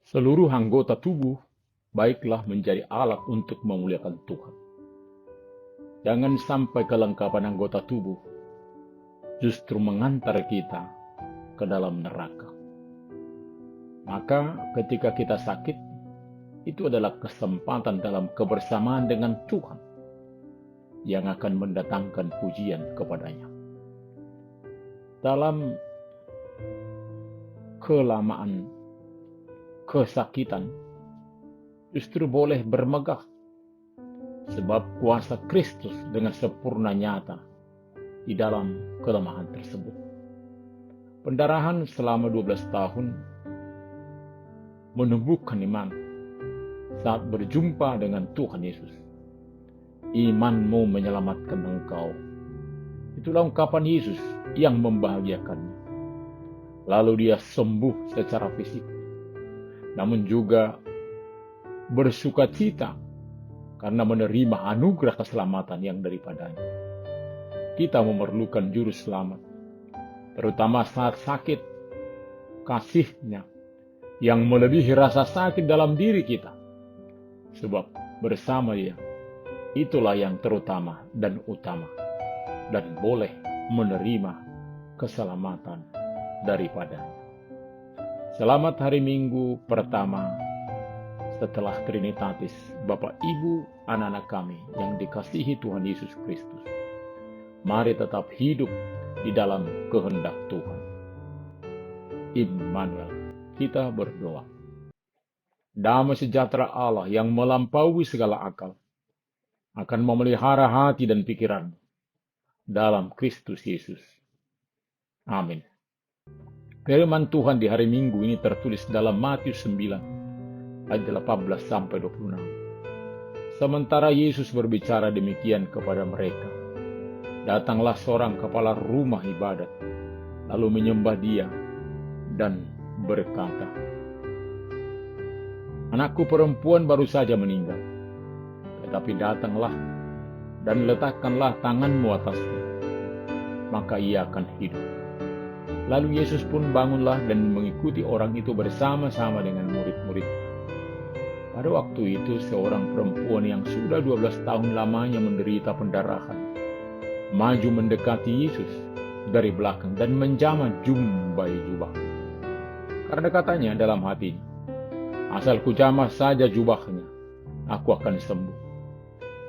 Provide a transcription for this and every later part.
Seluruh anggota tubuh baiklah menjadi alat untuk memuliakan Tuhan. Jangan sampai kelengkapan anggota tubuh justru mengantar kita ke dalam neraka. Maka ketika kita sakit, itu adalah kesempatan dalam kebersamaan dengan Tuhan yang akan mendatangkan pujian kepadanya. Dalam kelamaan kesakitan, justru boleh bermegah, sebab kuasa Kristus dengan sempurna nyata di dalam kelemahan tersebut. Pendarahan selama 12 tahun menumbuhkan iman saat berjumpa dengan Tuhan Yesus. Imanmu menyelamatkan engkau. Itulah ungkapan Yesus yang membahagiakannya. Lalu dia sembuh secara fisik, namun juga bersuka cita karena menerima anugerah keselamatan yang daripadanya. Kita memerlukan juru selamat, terutama saat sakit. Kasih-Nya yang melebihi rasa sakit dalam diri kita, sebab bersama Dia itulah yang terutama dan utama, dan boleh menerima keselamatan daripadanya. Selamat hari Minggu pertama setelah Trinitatis, Bapak, Ibu, anak-anak kami yang dikasihi Tuhan Yesus Kristus. Mari tetap hidup di dalam kehendak Tuhan. Immanuel, kita berdoa. Damai sejahtera Allah yang melampaui segala akal akan memelihara hati dan pikiran dalam Kristus Yesus. Amin. Firman Tuhan di hari Minggu ini tertulis dalam Matius 9 ayat 18 sampai 26. Sementara Yesus berbicara demikian kepada mereka, datanglah seorang kepala rumah ibadat, lalu menyembah Dia dan berkata, "Anakku perempuan baru saja meninggal, tetapi datanglah dan letakkanlah tanganmu atasnya, maka ia akan hidup." Lalu Yesus pun bangunlah dan mengikuti orang itu bersama-sama dengan murid-murid. Pada waktu itu seorang perempuan yang sudah 12 tahun lamanya menderita pendarahan maju mendekati Yesus dari belakang dan menjamah jumbai jubah. Karena katanya dalam hatinya, "Asal kujamah saja jubahnya, aku akan sembuh."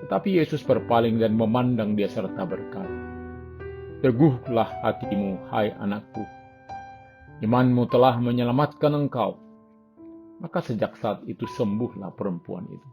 Tetapi Yesus berpaling dan memandang dia serta berkata, "Teguhlah hatimu, hai anakku. Imanmu telah menyelamatkan engkau." Maka sejak saat itu sembuhlah perempuan itu.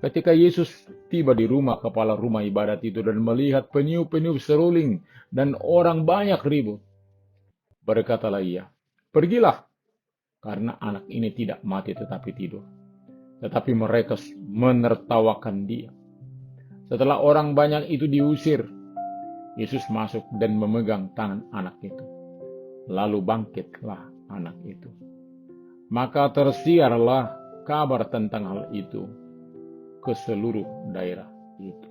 Ketika Yesus tiba di rumah kepala rumah ibadat itu dan melihat peniup-peniup seruling dan orang banyak ribut, berkatalah ia, "Pergilah, karena anak ini tidak mati tetapi tidur." Tetapi mereka menertawakan dia. Setelah orang banyak itu diusir, Yesus masuk dan memegang tangan anak itu. Lalu bangkitlah anak itu. Maka tersiarlah kabar tentang hal itu ke seluruh daerah itu.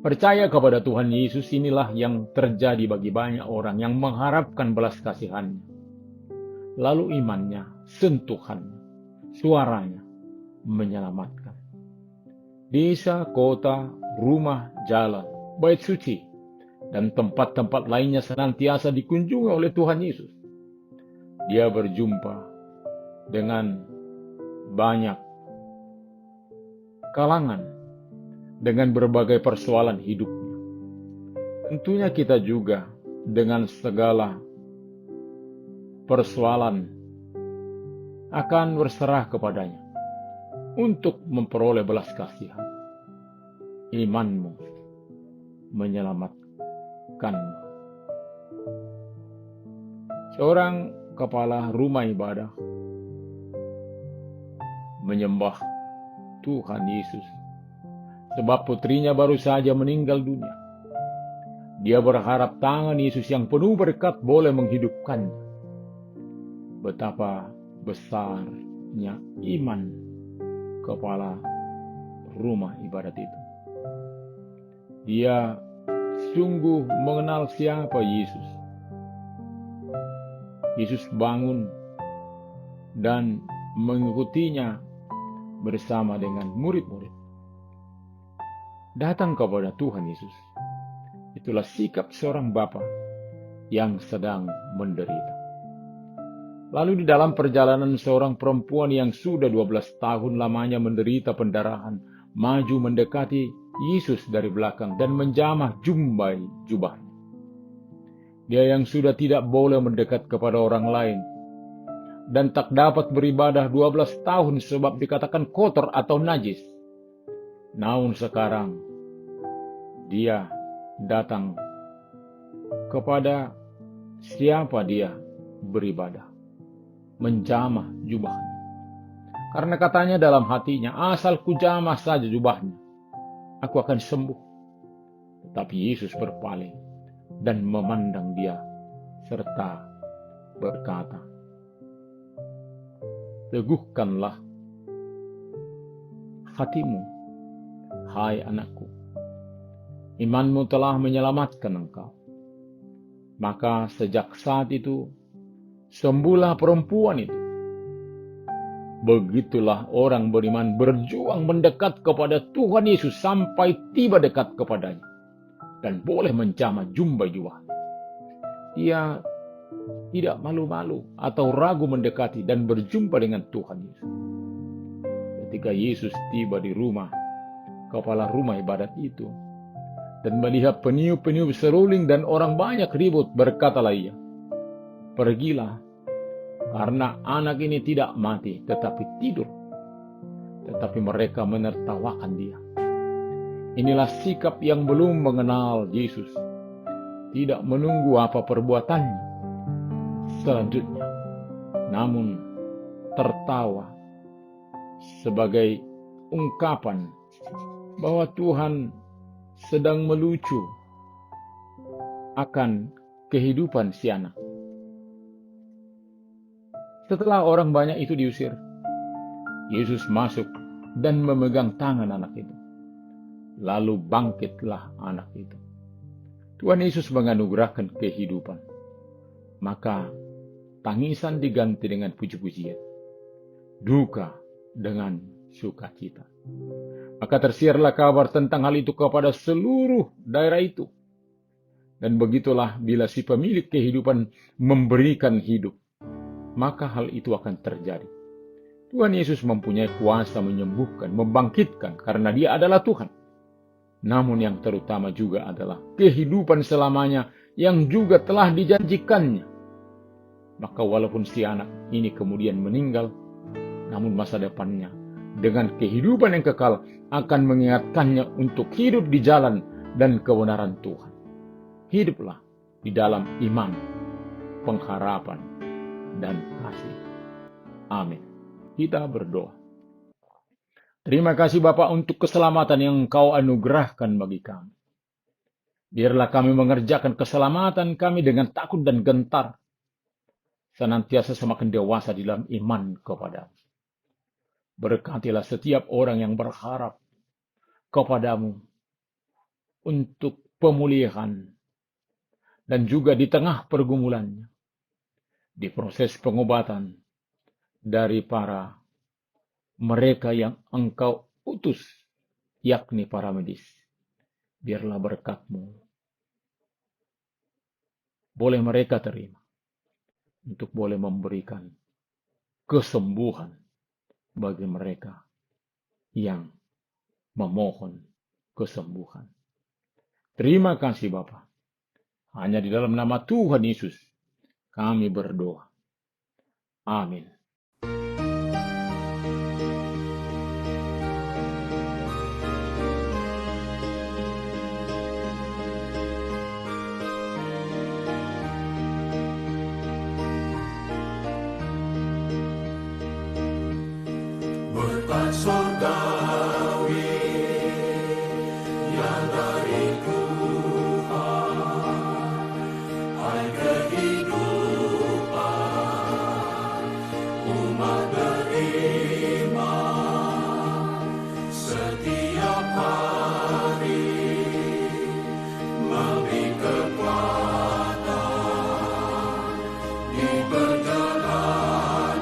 Percaya kepada Tuhan Yesus inilah yang terjadi bagi banyak orang yang mengharapkan belas kasihan-Nya. Lalu imannya, sentuhannya, suaranya menyelamatkan. Desa, kota, rumah, jalan, bait suci, dan tempat-tempat lainnya senantiasa dikunjungi oleh Tuhan Yesus. Dia berjumpa dengan banyak kalangan dengan berbagai persoalan hidupnya. Tentunya kita juga dengan segala persoalan akan berserah kepadanya untuk memperoleh belas kasihan. Imanmu menyelamatkanmu. Seorang kepala rumah ibadah menyembah Tuhan Yesus sebab putrinya baru saja meninggal dunia. Dia berharap tangan Yesus yang penuh berkat boleh menghidupkannya. Betapa besarnya iman kepala rumah ibadat itu. Dia sungguh mengenal siapa Yesus. Yesus bangun dan mengikutinya bersama dengan murid-murid. Datang kepada Tuhan Yesus. Itulah sikap seorang bapa yang sedang menderita. Lalu di dalam perjalanan seorang perempuan yang sudah 12 tahun lamanya menderita pendarahan, maju mendekati Yesus dari belakang dan menjamah jumbai jubahnya. Dia yang sudah tidak boleh mendekat kepada orang lain dan tak dapat beribadah 12 tahun sebab dikatakan kotor atau najis. Namun sekarang dia datang kepada siapa dia beribadah, menjamah jubahnya. Karena katanya dalam hatinya, asal ku jamah saja jubahnya, aku akan sembuh. Tetapi Yesus berpaling dan memandang dia serta berkata, teguhkanlah hatimu, hai anakku. Imanmu telah menyelamatkan engkau. Maka sejak saat itu, sembuhlah perempuan itu. Begitulah orang beriman berjuang mendekat kepada Tuhan Yesus sampai tiba dekat kepadanya dan boleh menjamah jumbai jubah. Ia tidak malu-malu atau ragu mendekati dan berjumpa dengan Tuhan Yesus. Ketika Yesus tiba di rumah kepala rumah ibadat itu dan melihat peniup-peniup seruling dan orang banyak ribut, berkatalah ia, pergilah, karena anak ini tidak mati tetapi tidur. Tetapi mereka menertawakan dia. Inilah sikap yang belum mengenal Yesus, tidak menunggu apa perbuatannya selanjutnya, namun tertawa sebagai ungkapan bahwa Tuhan sedang melucu akan kehidupan si anak. Setelah orang banyak itu diusir, Yesus masuk dan memegang tangan anak itu. Lalu bangkitlah anak itu. Tuhan Yesus menganugerahkan kehidupan. Maka tangisan diganti dengan puji-pujian, duka dengan sukacita. Maka tersiarlah kabar tentang hal itu kepada seluruh daerah itu. Dan begitulah bila si pemilik kehidupan memberikan hidup, maka hal itu akan terjadi. Tuhan Yesus mempunyai kuasa menyembuhkan, membangkitkan karena dia adalah Tuhan. Namun yang terutama juga adalah kehidupan selamanya yang juga telah dijanjikannya. Maka walaupun si anak ini kemudian meninggal, namun masa depannya dengan kehidupan yang kekal akan mengingatkannya untuk hidup di jalan dan kebenaran Tuhan. Hiduplah di dalam iman, pengharapan, dan kasih. Amin. Kita berdoa. Terima kasih Bapa untuk keselamatan yang Engkau anugerahkan bagi kami. Biarlah kami mengerjakan keselamatan kami dengan takut dan gentar, senantiasa semakin dewasa di dalam iman kepada-Mu. Berkatilah setiap orang yang berharap kepada-Mu untuk pemulihan dan juga di tengah pergumulannya, di proses pengobatan dari para mereka yang Engkau utus, yakni para medis. Biarlah berkat-Mu boleh mereka terima untuk boleh memberikan kesembuhan bagi mereka yang memohon kesembuhan. Terima kasih Bapa. Hanya di dalam nama Tuhan Yesus kami berdoa. Amin. Berkat surgawi yang dari Tuhan, hai kehidupan umat beriman, setiap hari memberi kekuatan di perjalanan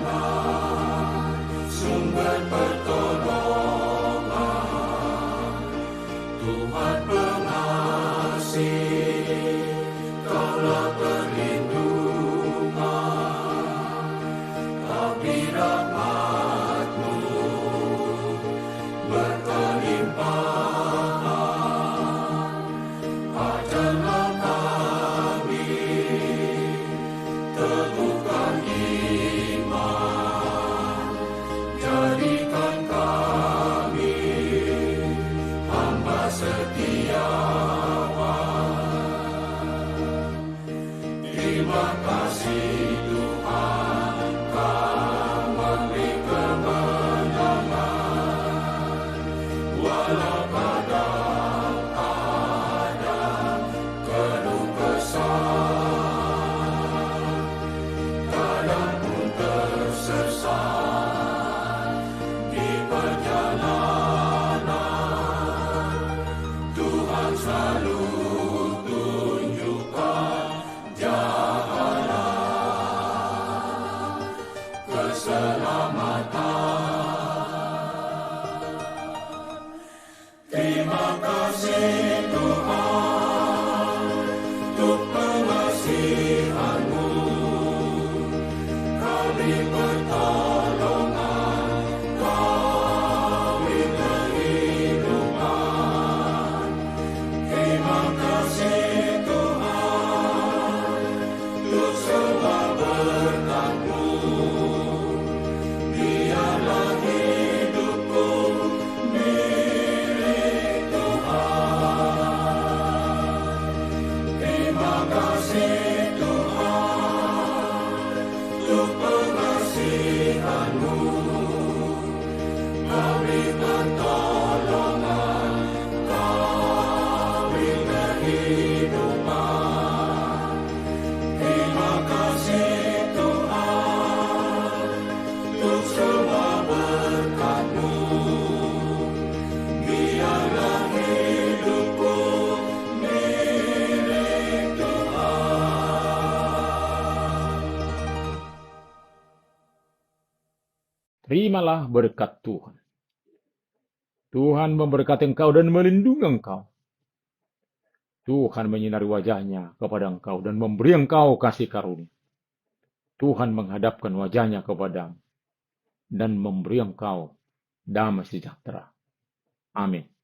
Terima kasih Tuhan untuk pengasihan-Mu, kami pertolongan, kami kehidupan. Terima kasih Tuhan untuk semua berkat-Mu. Biarlah hidupku milik Tuhan. Terima kasih Tuhan untuk pengasihan-Mu, kami pertolongan, kami kehidupan. Terima kasih Tuhan untuk semua berkat-Mu. Biarlah hidupku milik Tuhan. Terimalah berkat Tuhan. Tuhan memberkati engkau dan melindungi engkau. Tuhan menyinari wajahnya kepada engkau dan memberi engkau kasih karunia. Tuhan menghadapkan wajahnya kepadamu dan memberi engkau damai sejahtera. Amin.